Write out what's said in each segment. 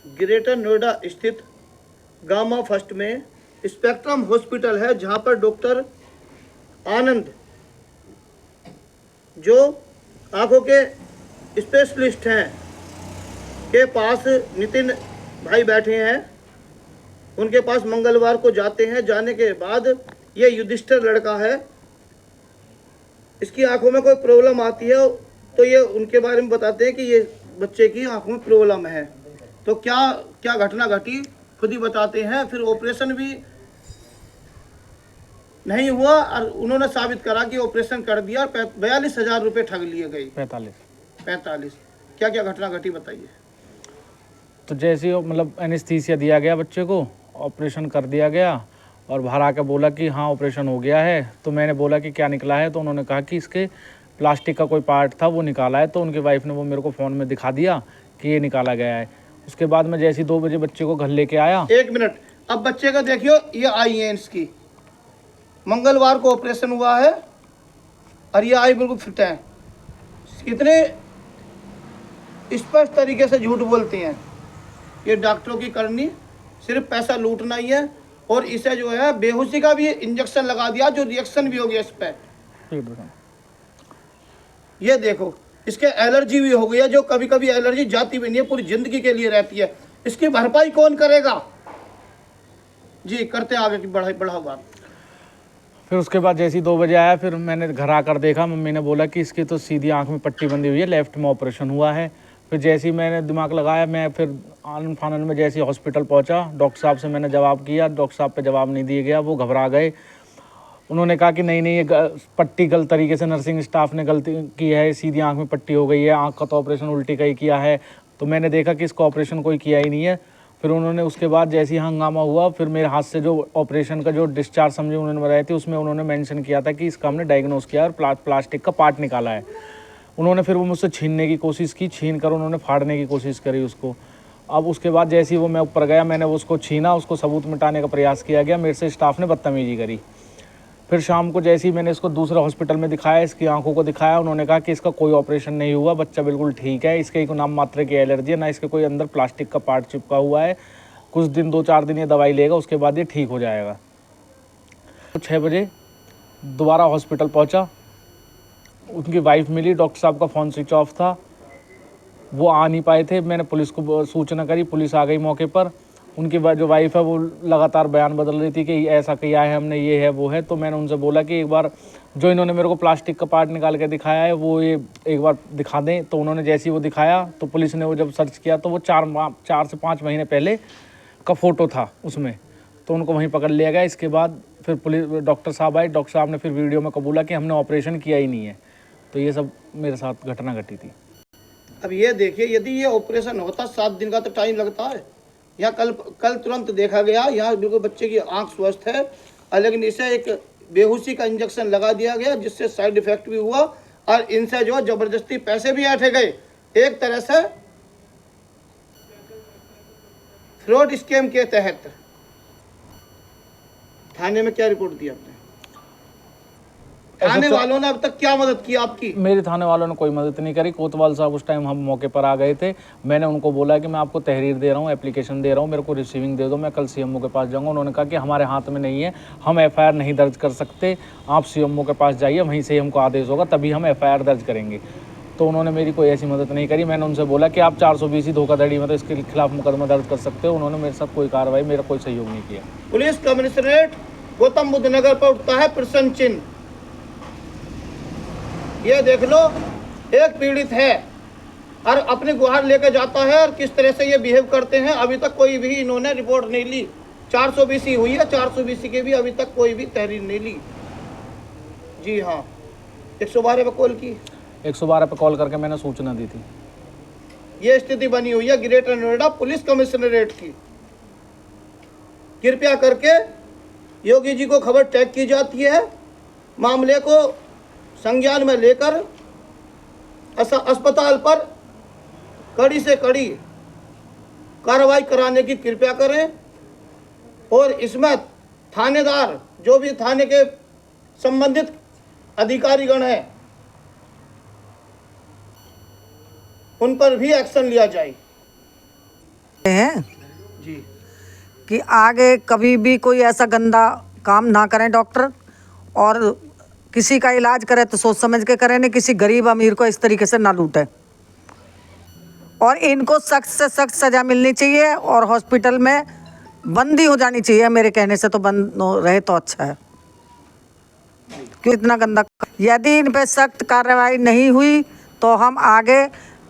Greater Noida स्थित gamma first में spectrum hospital है, जहां पर डॉक्टर आनंद जो आंखों के स्पेशलिस्ट हैं के पास नितिन भाई बैठे हैं। उनके पास मंगलवार को जाते हैं। जाने के बाद ये युधिष्ठिर लड़का है, इसकी आंखों में कोई प्रॉब्लम आती है तो ये उनके बारे में बताते हैं कि ये बच्चे की आंखों में प्रॉब्लम है। तो क्या क्या घटना घटी खुद ही बताते हैं। फिर ऑपरेशन भी नहीं हुआ और उन्होंने साबित करा कि ऑपरेशन कर दिया और 42,000 रुपये ठग लिए गए। 45 क्या क्या घटना घटी बताइए। तो जैसे ही मतलब एनेस्थीसिया दिया गया बच्चे को, ऑपरेशन कर दिया गया और बाहर आकर बोला कि हाँ ऑपरेशन हो गया है। तो मैंने बोला कि क्या निकला है, तो उन्होंने कहा कि इसके प्लास्टिक का कोई पार्ट था वो निकाला है। तो उनकी वाइफ ने वो मेरे को फ़ोन में दिखा दिया कि ये निकाला गया है। उसके बाद मैं जैसे ही 2 बजे बच्चे को घर लेके आया। 1 मिनट, अब बच्चे का देखियो, ये आई है इसकी, मंगलवार को ऑपरेशन हुआ है और ये आई बिल्कुल फिट है। कितने स्पष्ट तरीके से झूठ बोलते हैं। ये डॉक्टरों की करनी सिर्फ पैसा लूटना ही है। और इसे जो है बेहोशी का भी इंजेक्शन लगा दिया, जो रिएक्शन भी हो गया इस पर। ये देखो, इसके एलर्जी भी हो गई है, जो कभी कभी एलर्जी जाती भी नहीं है, पूरी जिंदगी के लिए रहती है। इसकी भरपाई कौन करेगा। जी करते आगे की बढ़ाओ बात। फिर उसके बाद जैसे ही 2 बजे आया, फिर मैंने घर आकर देखा। मम्मी ने बोला कि इसकी तो सीधी आंख में पट्टी बंधी हुई है, लेफ्ट में ऑपरेशन हुआ है। फिर जैसे ही मैंने दिमाग लगाया, मैं फिर आनंद फानन में जैसे ही हॉस्पिटल पहुंचा, डॉक्टर साहब से मैंने जवाब किया। डॉक्टर साहब पे जवाब नहीं दिया गया, वो घबरा गए। उन्होंने कहा कि नहीं ये पट्टी गलत तरीके से नर्सिंग स्टाफ ने गलती की है, सीधी आंख में पट्टी हो गई है, आंख का तो ऑपरेशन उल्टी का ही किया है। तो मैंने देखा कि इसका ऑपरेशन कोई किया ही नहीं है। फिर उन्होंने उसके बाद जैसे ही हंगामा हुआ, फिर मेरे हाथ से जो ऑपरेशन का जो डिस्चार्ज समझे उन्होंने बताई थी, उसमें उन्होंने मेंशन किया था कि इसका हमने डायग्नोस किया और प्लास्टिक का पार्ट निकाला है। उन्होंने फिर वो मुझसे छीनने की कोशिश की, छीन कर उन्होंने फाड़ने की कोशिश करी उसको। अब उसके बाद जैसे ही वो मैं ऊपर गया, मैंने उसको छीना, उसको सबूत मिटाने का प्रयास किया गया। मेरे से स्टाफ ने बदतमीजी करी। फिर शाम को जैसे ही मैंने इसको दूसरे हॉस्पिटल में दिखाया, इसकी आंखों को दिखाया, उन्होंने कहा कि इसका कोई ऑपरेशन नहीं हुआ, बच्चा बिल्कुल ठीक है, इसके कोई नाम मात्र की एलर्जी है, ना इसके कोई अंदर प्लास्टिक का पार्ट चिपका हुआ है। कुछ दिन 2-4 दिन ये दवाई लेगा, उसके बाद ये ठीक हो जाएगा। तो 6 बजे दोबारा हॉस्पिटल पहुंचा, उनकी वाइफ मिली, डॉक्टर साहब का फ़ोन स्विच ऑफ था, वो आ नहीं पाए थे। मैंने पुलिस को सूचना करी, पुलिस आ गई मौके पर। उनकी जो वाइफ है वो लगातार बयान बदल रही थी कि ऐसा किया है हमने, ये है वो है। तो मैंने उनसे बोला कि एक बार जो इन्होंने मेरे को प्लास्टिक का पार्ट निकाल के दिखाया है वो ये एक बार दिखा दें। तो उन्होंने जैसे ही वो दिखाया, तो पुलिस ने वो जब सर्च किया तो वो 4 से 5 महीने पहले का फ़ोटो था उसमें। तो उनको वहीं पकड़ लिया गया। इसके बाद फिर पुलिस डॉक्टर साहब आए, डॉक्टर साहब ने फिर वीडियो में कबूला कि हमने ऑपरेशन किया ही नहीं है। तो ये सब मेरे साथ घटना घटी थी। अब ये देखिए, यदि ये ऑपरेशन होता 7 दिन का तो टाइम लगता है। यहाँ कल तुरंत देखा गया, यहाँ बिल्कुल बच्चे की आंख स्वस्थ है, लेकिन इसे एक बेहोशी का इंजेक्शन लगा दिया गया, जिससे साइड इफेक्ट भी हुआ और इनसे जो जबरदस्ती पैसे भी ऐंठे गए। एक तरह से फ्रॉड स्कीम के तहत। थाने में क्या रिपोर्ट दी आपने। थाने वालों ने अब तक क्या मदद की आपकी। मेरे थाने वालों ने कोई मदद नहीं करी। कोतवाल साहब उस टाइम हम मौके पर आ गए थे। मैंने उनको बोला कि मैं आपको तहरीर दे रहा हूँ, एप्लीकेशन दे रहा हूँ, मेरे को रिसीविंग दे दो, मैं कल सीएमओ के पास जाऊँगा। उन्होंने कहा कि हमारे हाथ में नहीं है, हम एफआईआर नहीं दर्ज कर सकते, आप सीएमओ के पास जाइए, वहीं से हमको आदेश होगा तभी हम एफआईआर दर्ज करेंगे। तो उन्होंने मेरी कोई ऐसी मदद नहीं करी। मैंने उनसे बोला कि आप 420 धोखाधड़ी में तो इसके खिलाफ मुकदमा दर्ज कर सकते हो। उन्होंने मेरे साथ कोई कार्रवाई, मेरा कोई सहयोग नहीं किया। पुलिस कमिश्नरेट गौतम बुद्ध नगर पर उठता है प्रश्न चिन्ह। ये देख लो, एक पीड़ित है और अपनी गुहार लेकर जाता है और किस तरह से ये बिहेव करते हैं। अभी तक कोई भी इन्होंने रिपोर्ट नहीं ली। 420 हुई है, 420 की भी अभी तक कोई भी तहरीर नहीं ली। जी हाँ, 112 पे कॉल की, 112 पे कॉल करके मैंने सूचना दी थी। ये स्थिति बनी हुई है ग्रेटर नोएडा पुलिस कमिश्नरेट की। कृपया करके योगी जी को खबर टैग की जाती है, मामले को संज्ञान में लेकर अस्पताल पर कड़ी से कड़ी कार्रवाई कराने की कृपया करें। और इसमें थानेदार, जो भी थाने के संबंधित अधिकारीगण हैं, उन पर भी एक्शन लिया जाए। हैं जी कि आगे कभी भी कोई ऐसा गंदा काम ना करें डॉक्टर, और किसी का इलाज करे तो सोच समझ के करें, नहीं किसी गरीब अमीर को इस तरीके से ना लूटें। और इनको सख्त से सख्त सज़ा मिलनी चाहिए और हॉस्पिटल में बंदी हो जानी चाहिए। मेरे कहने से तो बंद रहे तो अच्छा है, क्यों इतना गंदा। यदि इन पे सख्त कार्रवाई नहीं हुई तो हम आगे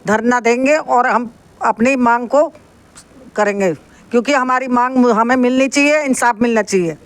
धरना देंगे और हम अपनी मांग को करेंगे, क्योंकि हमारी मांग हमें मिलनी चाहिए, इंसाफ मिलना चाहिए।